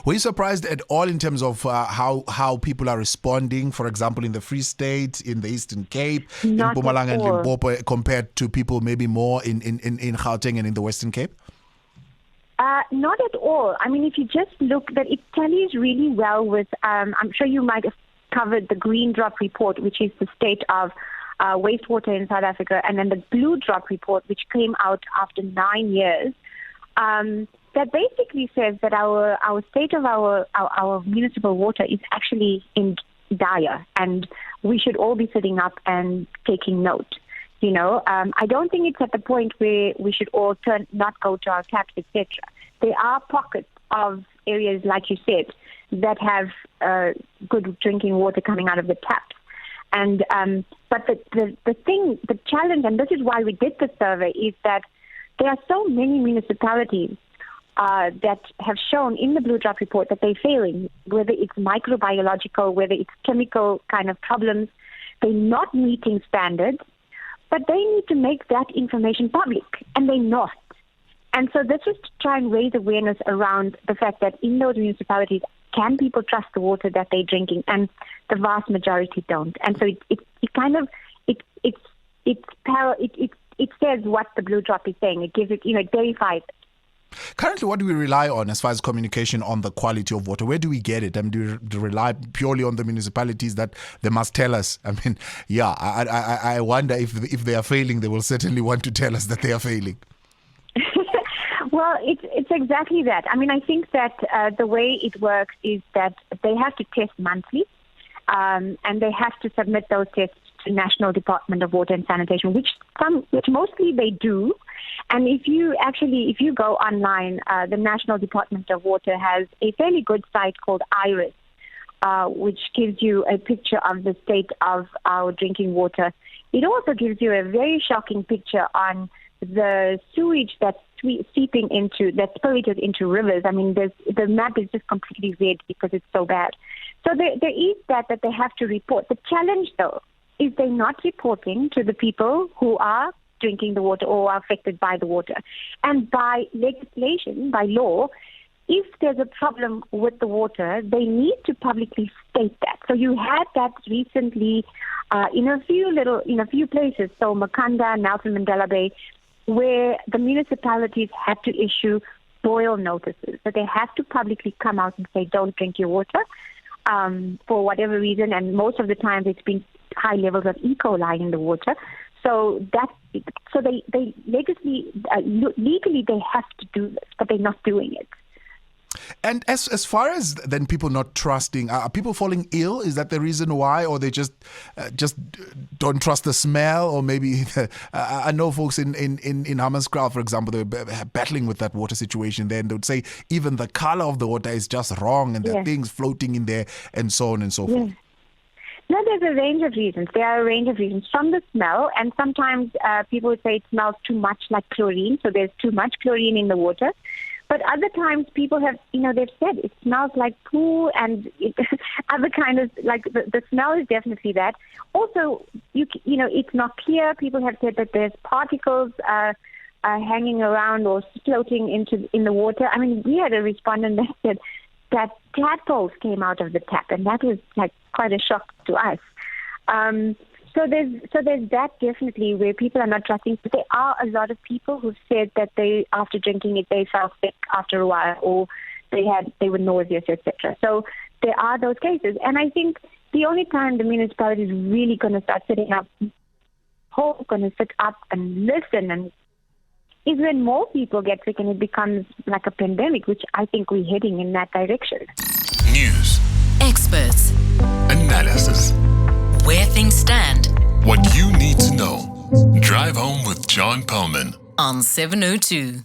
Were you surprised at all in terms of how people are responding, for example, in the Free State, in the Eastern Cape, in Not at Mpumalanga and all. Limpopo, compared to people maybe more in Gauteng and in the Western Cape? Not at all. I mean, if you just look, that it tallies really well with, I'm sure you might have covered the Green Drop Report, which is the state of wastewater in South Africa, and then the Blue Drop Report, which came out after 9 years, that basically says that our state of our municipal water is actually in dire, and we should all be sitting up and taking note. You know, I don't think it's at the point where we should all not go to our taps, etc. There are pockets of areas, like you said, that have good drinking water coming out of the taps. And but the challenge, and this is why we did the survey, is that there are so many municipalities that have shown in the Blue Drop Report that they're failing, whether it's microbiological, whether it's chemical kind of problems. They're not meeting standards. But they need to make that information public, and they're not. And so this is to try and raise awareness around the fact that in those municipalities, can people trust the water that they're drinking? And the vast majority don't. And so it says what the Blue Drop is saying. It gives it, it verifies it. Currently, what do we rely on as far as communication on the quality of water? Where do we get it? I mean, do we rely purely on the municipalities that they must tell us? I mean, yeah, I wonder if they are failing, they will certainly want to tell us that they are failing. Well, it's exactly that. I mean, I think that the way it works is that they have to test monthly, and they have to submit those tests to National Department of Water and Sanitation, which mostly they do. And if you go online, the National Department of Water has a fairly good site called IRIS, which gives you a picture of the state of our drinking water. It also gives you a very shocking picture on the sewage that's spirited into rivers. I mean, the map is just completely red because it's so bad. So there is that they have to report. The challenge, though, is they're not reporting to the people who are drinking the water or are affected by the water. And by legislation, by law, if there's a problem with the water, they need to publicly state that. So you had that recently in a few places, so Makanda, Nelson Mandela Bay, where the municipalities had to issue boil notices. So they have to publicly come out and say, don't drink your water for whatever reason. And most of the time it's been high levels of E. coli in the water. So they legally they have to do this, but they're not doing it. And as far as then people not trusting, are people falling ill? Is that the reason why, or they just don't trust the smell, or maybe I know folks in Hammanskraal, for example, they're battling with that water situation there, and they would say even the color of the water is just wrong, and there are things floating in there, and so on and so forth. No, there's a range of reasons. There are a range of reasons. From the smell, and sometimes people would say it smells too much like chlorine, so there's too much chlorine in the water. But other times people have, they've said it smells like poo, and other kind of, like the smell is definitely that. Also, it's not clear. People have said that there's particles hanging around or floating in the water. I mean, we had a respondent that said that tadpoles came out of the tap, and that was like quite a shock to us. So there's that definitely where people are not trusting. But there are a lot of people who've said that after drinking it, they felt sick after a while, or they were nauseous, etc. So there are those cases, and I think the only time the municipality is really going to start sitting up, going to sit up and listen, and is when more people get sick and it becomes like a pandemic, which I think we're heading in that direction. News, experts, analysis, where things stand. What you need to know. Drive home with John Perlman On 702.